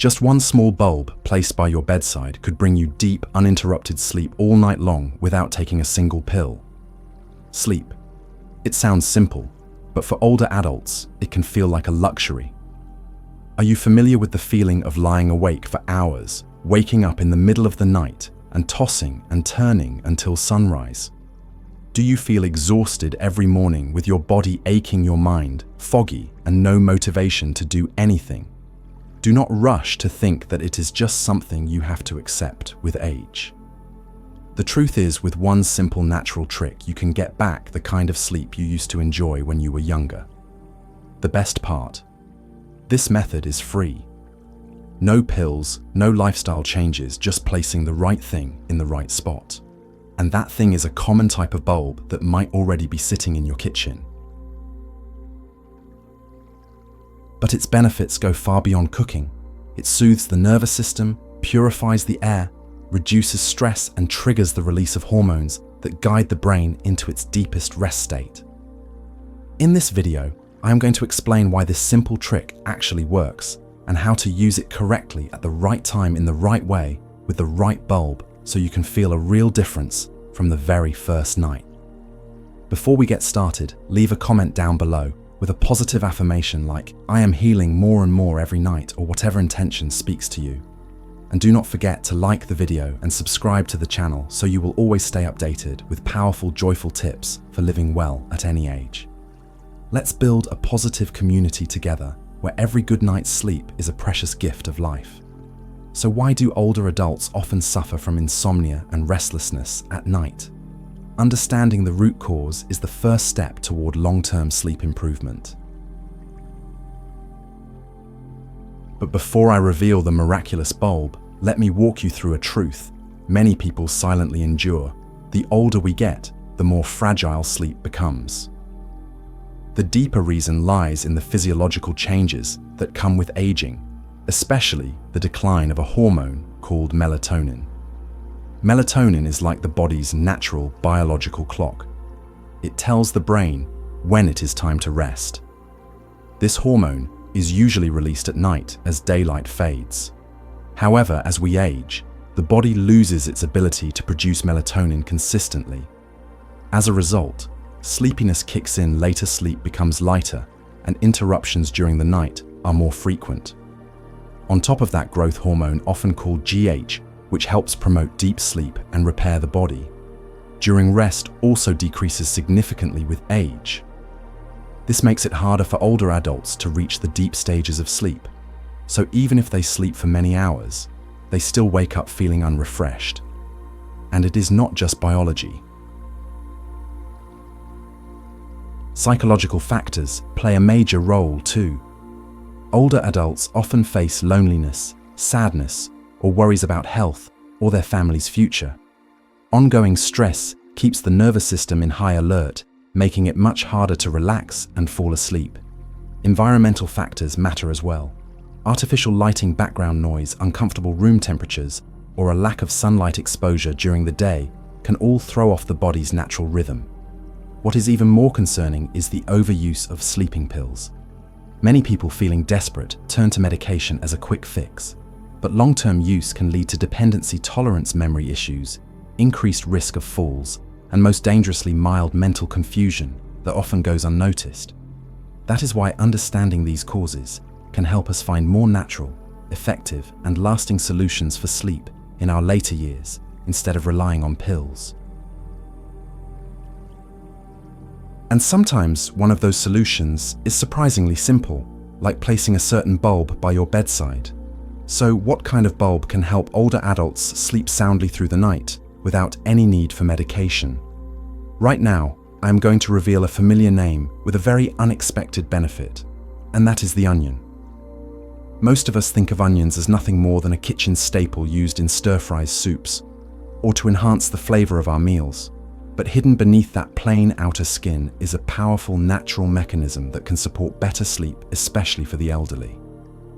Just one small bulb placed by your bedside could bring you deep, uninterrupted sleep all night long without taking a single pill. Sleep. It sounds simple, but for older adults, it can feel like a luxury. Are you familiar with the feeling of lying awake for hours, waking up in the middle of the night, and tossing and turning until sunrise? Do you feel exhausted every morning with your body aching, your mind foggy, and no motivation to do anything? Do not rush to think that it is just something you have to accept with age. The truth is, with one simple natural trick, you can get back the kind of sleep you used to enjoy when you were younger. The best part: this method is free. No pills, no lifestyle changes, just placing the right thing in the right spot. And that thing is a common type of bulb that might already be sitting in your kitchen. But its benefits go far beyond cooking. It soothes the nervous system, purifies the air, reduces stress, and triggers the release of hormones that guide the brain into its deepest rest state. In this video, I am going to explain why this simple trick actually works and how to use it correctly at the right time in the right way with the right bulb so you can feel a real difference from the very first night. Before we get started, leave a comment down below with a positive affirmation like "I am healing more and more every night," or whatever intention speaks to you. And do not forget to like the video and subscribe to the channel so you will always stay updated with powerful, joyful tips for living well at any age. Let's build a positive community together where every good night's sleep is a precious gift of life. So why do older adults often suffer from insomnia and restlessness at night? Understanding the root cause is the first step toward long-term sleep improvement. But before I reveal the miraculous bulb, let me walk you through a truth many people silently endure. The older we get, the more fragile sleep becomes. The deeper reason lies in the physiological changes that come with aging, especially the decline of a hormone called melatonin. Melatonin is like the body's natural biological clock. It tells the brain when it is time to rest. This hormone is usually released at night as daylight fades. However, as we age, the body loses its ability to produce melatonin consistently. As a result, sleepiness kicks in, later sleep becomes lighter, and interruptions during the night are more frequent. On top of that, growth hormone, often called GH, which helps promote deep sleep and repair the body, during rest also decreases significantly with age. This makes it harder for older adults to reach the deep stages of sleep. So even if they sleep for many hours, they still wake up feeling unrefreshed. And it is not just biology. Psychological factors play a major role too. Older adults often face loneliness, sadness, or worries about health or their family's future. Ongoing stress keeps the nervous system in high alert, making it much harder to relax and fall asleep. Environmental factors matter as well. Artificial lighting, background noise, uncomfortable room temperatures, or a lack of sunlight exposure during the day can all throw off the body's natural rhythm. What is even more concerning is the overuse of sleeping pills. Many people feeling desperate turn to medication as a quick fix, but long-term use can lead to dependency, tolerance, memory issues, increased risk of falls, and most dangerously, mild mental confusion that often goes unnoticed. That is why understanding these causes can help us find more natural, effective, and lasting solutions for sleep in our later years instead of relying on pills. And sometimes one of those solutions is surprisingly simple, like placing a certain bulb by your bedside. So what kind of bulb can help older adults sleep soundly through the night without any need for medication? Right now, I am going to reveal a familiar name with a very unexpected benefit, and that is the onion. Most of us think of onions as nothing more than a kitchen staple used in stir-fries, soups, or to enhance the flavor of our meals. But hidden beneath that plain outer skin is a powerful natural mechanism that can support better sleep, especially for the elderly.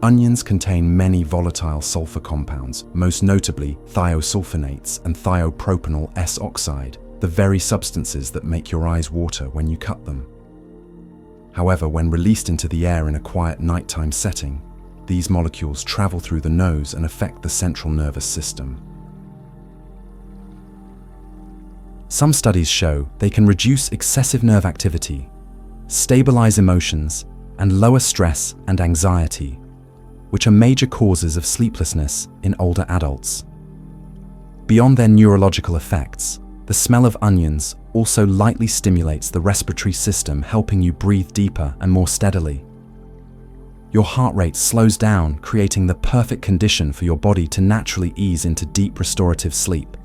Onions contain many volatile sulfur compounds, most notably thiosulfonates and thiopropanol S-oxide, the very substances that make your eyes water when you cut them. However, when released into the air in a quiet nighttime setting, these molecules travel through the nose and affect the central nervous system. Some studies show they can reduce excessive nerve activity, stabilize emotions, and lower stress and anxiety, which are major causes of sleeplessness in older adults. Beyond their neurological effects, the smell of onions also lightly stimulates the respiratory system, helping you breathe deeper and more steadily. Your heart rate slows down, creating the perfect condition for your body to naturally ease into deep restorative sleep.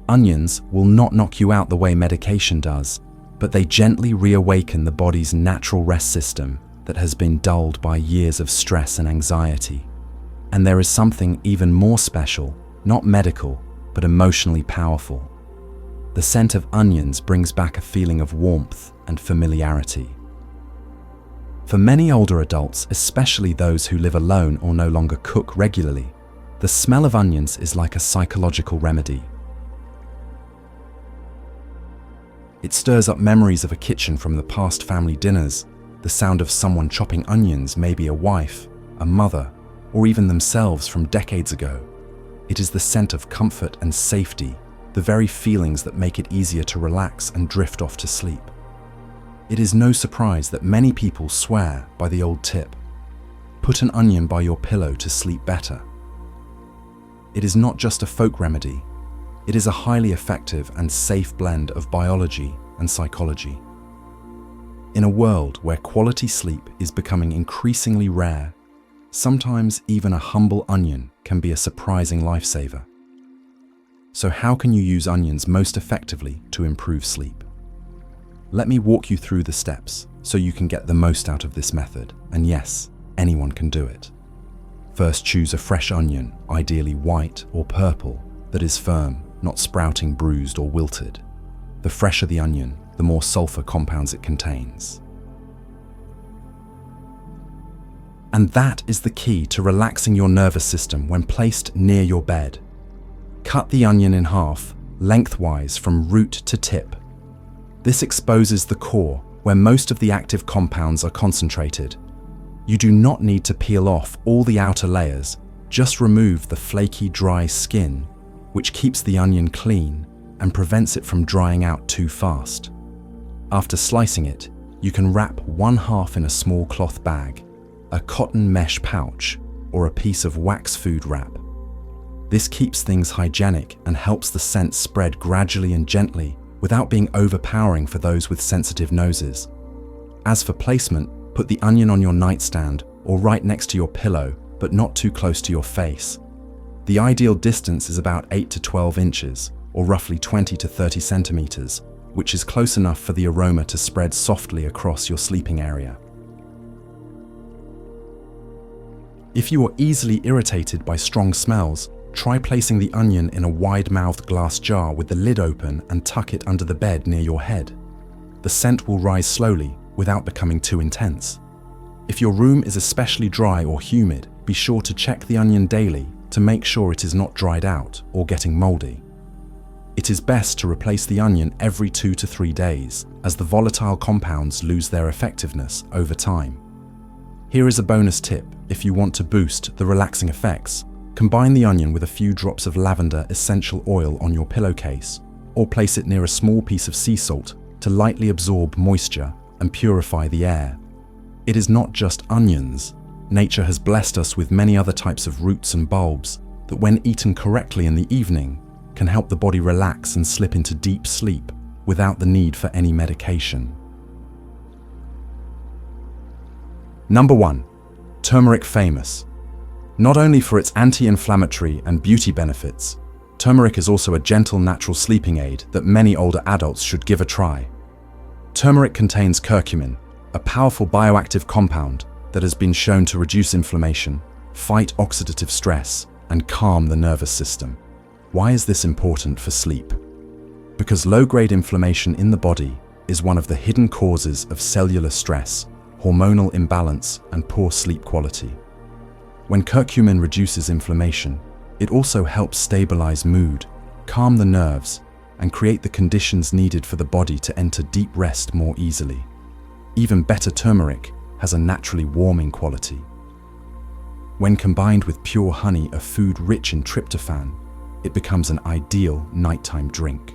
Onions will not knock you out the way medication does, but they gently reawaken the body's natural rest system that has been dulled by years of stress and anxiety. And there is something even more special, not medical, but emotionally powerful. The scent of onions brings back a feeling of warmth and familiarity. For many older adults, especially those who live alone or no longer cook regularly, the smell of onions is like a psychological remedy. It stirs up memories of a kitchen from the past family dinners, the sound of someone chopping onions, maybe a wife, a mother, or even themselves from decades ago. It is the scent of comfort and safety, the very feelings that make it easier to relax and drift off to sleep. It is no surprise that many people swear by the old tip, put an onion by your pillow to sleep better. It is not just a folk remedy, it is a highly effective and safe blend of biology and psychology. In a world where quality sleep is becoming increasingly rare, sometimes even a humble onion can be a surprising lifesaver. So how can you use onions most effectively to improve sleep? Let me walk you through the steps so you can get the most out of this method. And yes, anyone can do it. First, choose a fresh onion, ideally white or purple, that is firm, not sprouting, bruised, or wilted. The fresher the onion, the more sulfur compounds it contains. And that is the key to relaxing your nervous system when placed near your bed. Cut the onion in half, lengthwise from root to tip. This exposes the core, where most of the active compounds are concentrated. You do not need to peel off all the outer layers, just remove the flaky, dry skin, which keeps the onion clean and prevents it from drying out too fast. After slicing it, you can wrap one half in a small cloth bag, a cotton mesh pouch, or a piece of wax food wrap. This keeps things hygienic and helps the scent spread gradually and gently without being overpowering for those with sensitive noses. As for placement, put the onion on your nightstand or right next to your pillow, but not too close to your face. The ideal distance is about 8 to 12 inches, or roughly 20 to 30 centimeters, which is close enough for the aroma to spread softly across your sleeping area. If you are easily irritated by strong smells, try placing the onion in a wide-mouthed glass jar with the lid open and tuck it under the bed near your head. The scent will rise slowly without becoming too intense. If your room is especially dry or humid, be sure to check the onion daily to make sure it is not dried out or getting moldy. It is best to replace the onion every 2 to 3 days, as the volatile compounds lose their effectiveness over time. Here is a bonus tip if you want to boost the relaxing effects. Combine the onion with a few drops of lavender essential oil on your pillowcase, or place it near a small piece of sea salt to lightly absorb moisture and purify the air. It is not just onions. Nature has blessed us with many other types of roots and bulbs that, when eaten correctly in the evening, can help the body relax and slip into deep sleep without the need for any medication. Number 1. Turmeric famous. Not only for its anti-inflammatory and beauty benefits, turmeric is also a gentle natural sleeping aid that many older adults should give a try. Turmeric contains curcumin, a powerful bioactive compound that has been shown to reduce inflammation, fight oxidative stress, and calm the nervous system. Why is this important for sleep? Because low-grade inflammation in the body is one of the hidden causes of cellular stress, hormonal imbalance, and poor sleep quality. When curcumin reduces inflammation, it also helps stabilize mood, calm the nerves, and create the conditions needed for the body to enter deep rest more easily. Even better, turmeric has a naturally warming quality. When combined with pure honey, a food rich in tryptophan, it becomes an ideal nighttime drink.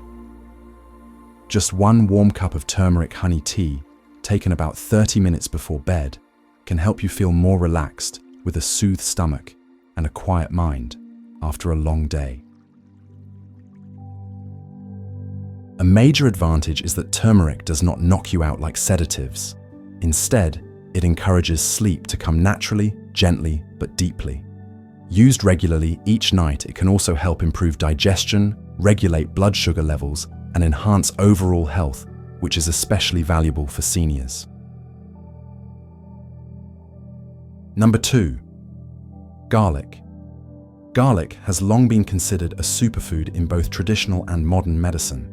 Just 1 warm cup of turmeric honey tea, taken about 30 minutes before bed, can help you feel more relaxed with a soothed stomach and a quiet mind after a long day. A major advantage is that turmeric does not knock you out like sedatives. Instead, it encourages sleep to come naturally, gently, but deeply. Used regularly each night, it can also help improve digestion, regulate blood sugar levels, and enhance overall health, which is especially valuable for seniors. Number 2. Garlic. Garlic has long been considered a superfood in both traditional and modern medicine.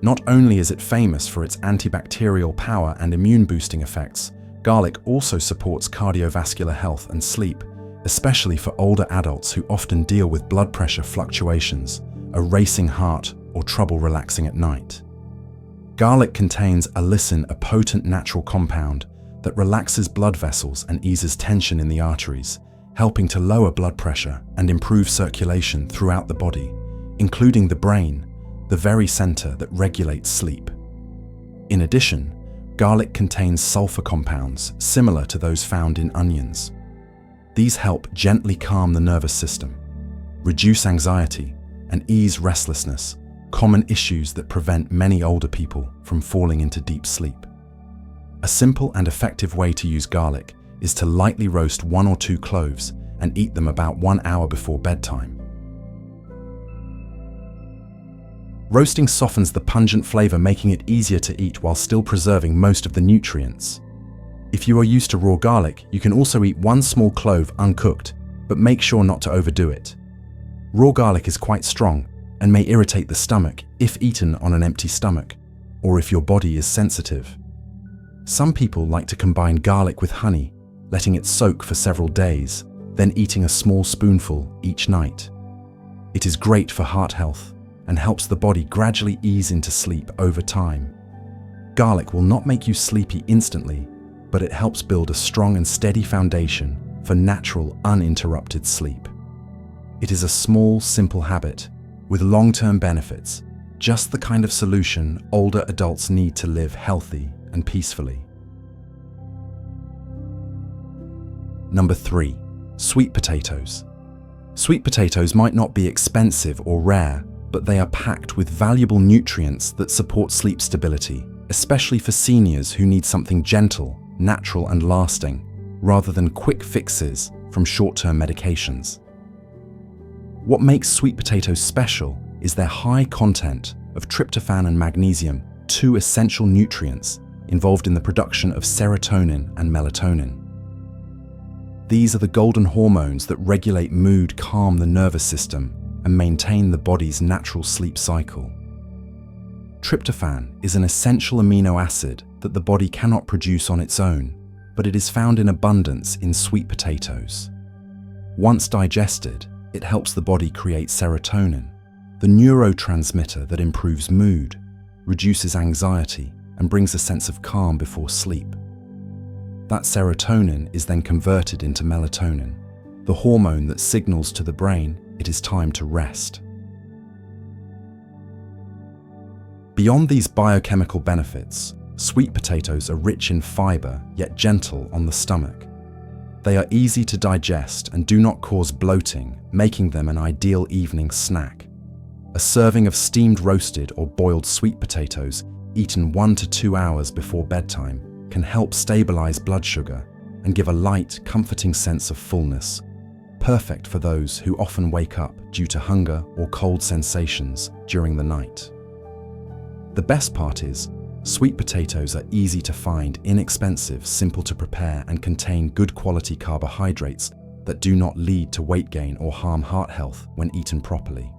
Not only is it famous for its antibacterial power and immune-boosting effects, garlic also supports cardiovascular health and sleep, especially for older adults who often deal with blood pressure fluctuations, a racing heart, or trouble relaxing at night. Garlic contains allicin, a potent natural compound that relaxes blood vessels and eases tension in the arteries, helping to lower blood pressure and improve circulation throughout the body, including the brain, the very center that regulates sleep. In addition, garlic contains sulfur compounds similar to those found in onions. These help gently calm the nervous system, reduce anxiety, and ease restlessness, common issues that prevent many older people from falling into deep sleep. A simple and effective way to use garlic is to lightly roast 1 or 2 cloves and eat them about 1 hour before bedtime. Roasting softens the pungent flavor, making it easier to eat while still preserving most of the nutrients. If you are used to raw garlic, you can also eat 1 small clove uncooked, but make sure not to overdo it. Raw garlic is quite strong and may irritate the stomach if eaten on an empty stomach, or if your body is sensitive. Some people like to combine garlic with honey, letting it soak for several days, then eating a small spoonful each night. It is great for heart health and helps the body gradually ease into sleep over time. Garlic will not make you sleepy instantly, but it helps build a strong and steady foundation for natural, uninterrupted sleep. It is a small, simple habit with long-term benefits, just the kind of solution older adults need to live healthy and peacefully. Number 3. Sweet potatoes. Sweet potatoes might not be expensive or rare, but they are packed with valuable nutrients that support sleep stability, especially for seniors who need something gentle, natural, and lasting, rather than quick fixes from short-term medications. What makes sweet potatoes special is their high content of tryptophan and magnesium, 2 essential nutrients involved in the production of serotonin and melatonin. These are the golden hormones that regulate mood, calm the nervous system, and maintain the body's natural sleep cycle. Tryptophan is an essential amino acid that the body cannot produce on its own, but it is found in abundance in sweet potatoes. Once digested, it helps the body create serotonin, the neurotransmitter that improves mood, reduces anxiety, and brings a sense of calm before sleep. That serotonin is then converted into melatonin, the hormone that signals to the brain it is time to rest. Beyond these biochemical benefits, sweet potatoes are rich in fiber, yet gentle on the stomach. They are easy to digest and do not cause bloating, making them an ideal evening snack. A serving of steamed roasted or boiled sweet potatoes, eaten 1 to 2 hours before bedtime, can help stabilize blood sugar and give a light, comforting sense of fullness, perfect for those who often wake up due to hunger or cold sensations during the night. The best part is, sweet potatoes are easy to find, inexpensive, simple to prepare, and contain good quality carbohydrates that do not lead to weight gain or harm heart health when eaten properly.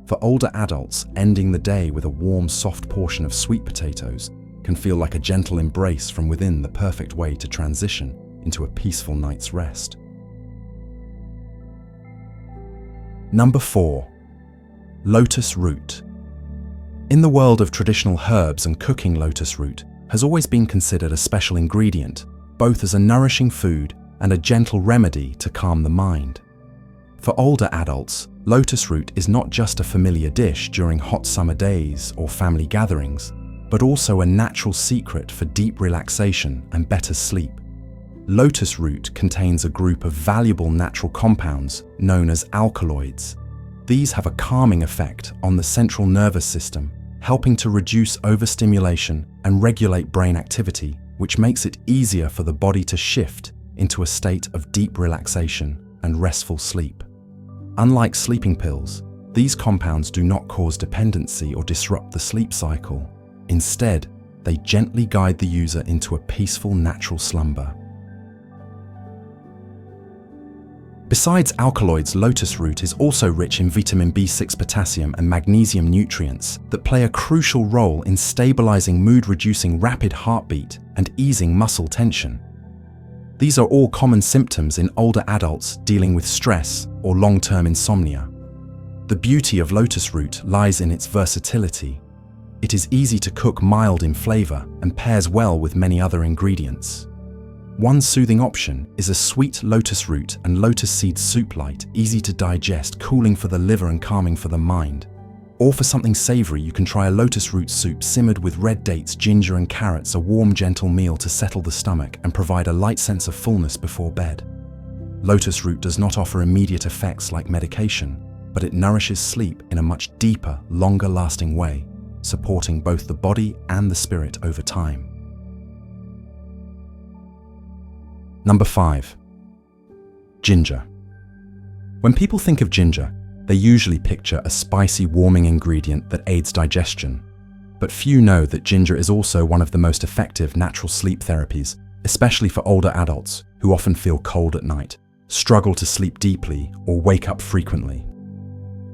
For older adults, ending the day with a warm, soft portion of sweet potatoes can feel like a gentle embrace from within, the perfect way to transition into a peaceful night's rest. Number 4. Lotus root. In the world of traditional herbs and cooking, lotus root has always been considered a special ingredient, both as a nourishing food and a gentle remedy to calm the mind. For older adults, lotus root is not just a familiar dish during hot summer days or family gatherings, but also a natural secret for deep relaxation and better sleep. Lotus root contains a group of valuable natural compounds known as alkaloids. These have a calming effect on the central nervous system, helping to reduce overstimulation and regulate brain activity, which makes it easier for the body to shift into a state of deep relaxation and restful sleep. Unlike sleeping pills, these compounds do not cause dependency or disrupt the sleep cycle. Instead, they gently guide the user into a peaceful, natural slumber. Besides alkaloids, lotus root is also rich in vitamin B6, potassium, and magnesium nutrients that play a crucial role in stabilizing mood, reducing rapid heartbeat, and easing muscle tension. These are all common symptoms in older adults dealing with stress or long-term insomnia. The beauty of lotus root lies in its versatility. It is easy to cook, mild in flavor, and pairs well with many other ingredients. One soothing option is a sweet lotus root and lotus seed soup, light, easy to digest, cooling for the liver and calming for the mind. Or for something savory, you can try a lotus root soup simmered with red dates, ginger and carrots, a warm, gentle meal to settle the stomach and provide a light sense of fullness before bed. Lotus root does not offer immediate effects like medication, but it nourishes sleep in a much deeper, longer-lasting way, supporting both the body and the spirit over time. Number 5. Ginger. When people think of ginger, they usually picture a spicy, warming ingredient that aids digestion. But few know that ginger is also one of the most effective natural sleep therapies, especially for older adults who often feel cold at night, struggle to sleep deeply, or wake up frequently.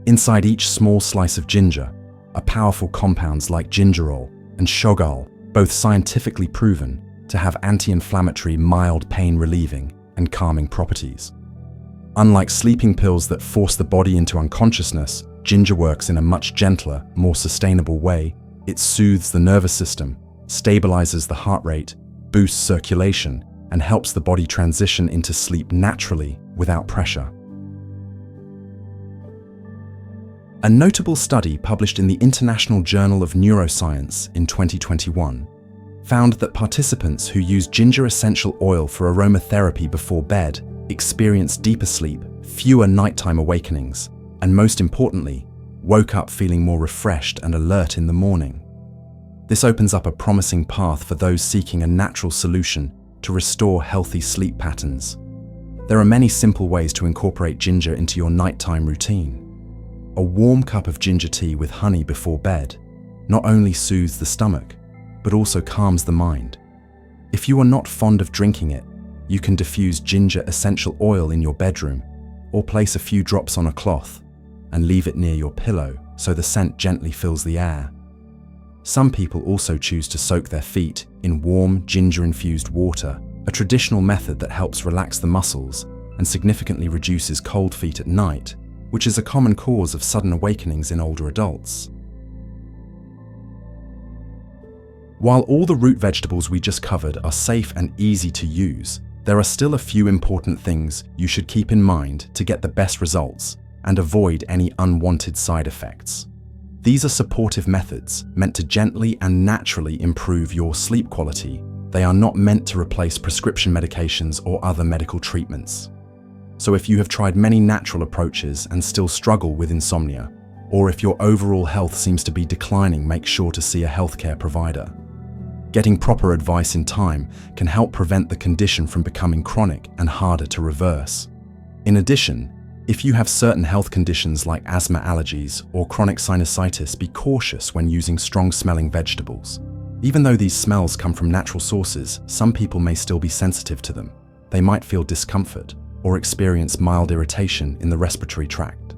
Inside each small slice of ginger are powerful compounds like gingerol and shogal, both scientifically proven to have anti-inflammatory, mild pain-relieving, and calming properties. Unlike sleeping pills that force the body into unconsciousness, ginger works in a much gentler, more sustainable way. It soothes the nervous system, stabilizes the heart rate, boosts circulation, and helps the body transition into sleep naturally without pressure. A notable study published in the International Journal of Neuroscience in 2021 found that participants who used ginger essential oil for aromatherapy before bed experienced deeper sleep, fewer nighttime awakenings, and most importantly, woke up feeling more refreshed and alert in the morning. This opens up a promising path for those seeking a natural solution to restore healthy sleep patterns. There are many simple ways to incorporate ginger into your nighttime routine. A warm cup of ginger tea with honey before bed not only soothes the stomach, but also calms the mind. If you are not fond of drinking it, you can diffuse ginger essential oil in your bedroom, or place a few drops on a cloth and leave it near your pillow so the scent gently fills the air. Some people also choose to soak their feet in warm, ginger-infused water, a traditional method that helps relax the muscles and significantly reduces cold feet at night, which is a common cause of sudden awakenings in older adults. While all the root vegetables we just covered are safe and easy to use, there are still a few important things you should keep in mind to get the best results and avoid any unwanted side effects. These are supportive methods meant to gently and naturally improve your sleep quality. They are not meant to replace prescription medications or other medical treatments. So if you have tried many natural approaches and still struggle with insomnia, or if your overall health seems to be declining, make sure to see a healthcare provider. Getting proper advice in time can help prevent the condition from becoming chronic and harder to reverse. In addition, if you have certain health conditions like asthma, allergies, or chronic sinusitis, be cautious when using strong-smelling vegetables. Even though these smells come from natural sources, some people may still be sensitive to them. They might feel discomfort or experience mild irritation in the respiratory tract.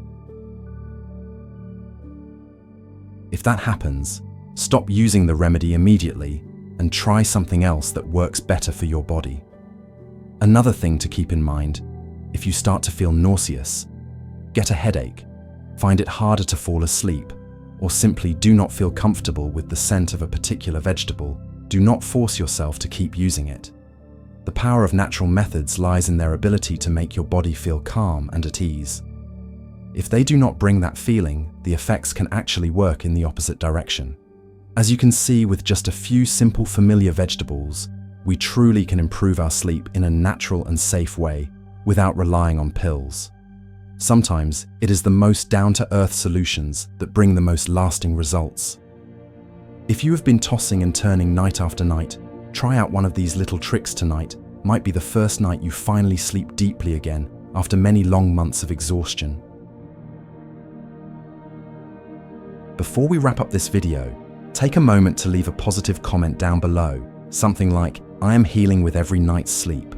If that happens, stop using the remedy immediately and try something else that works better for your body. Another thing to keep in mind, if you start to feel nauseous, get a headache, find it harder to fall asleep, or simply do not feel comfortable with the scent of a particular vegetable, do not force yourself to keep using it. The power of natural methods lies in their ability to make your body feel calm and at ease. If they do not bring that feeling, the effects can actually work in the opposite direction. As you can see, with just a few simple familiar vegetables, we truly can improve our sleep in a natural and safe way without relying on pills. Sometimes it is the most down-to-earth solutions that bring the most lasting results. If you have been tossing and turning night after night, try out one of these little tricks tonight. Might be the first night you finally sleep deeply again after many long months of exhaustion. Before we wrap up this video, take a moment to leave a positive comment down below, something like, "I am healing with every night's sleep."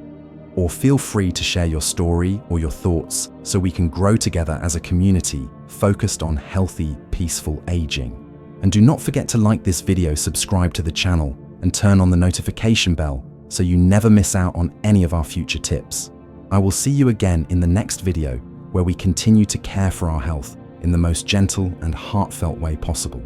Or feel free to share your story or your thoughts so we can grow together as a community focused on healthy, peaceful aging. And do not forget to like this video, subscribe to the channel, and turn on the notification bell so you never miss out on any of our future tips. I will see you again in the next video where we continue to care for our health in the most gentle and heartfelt way possible.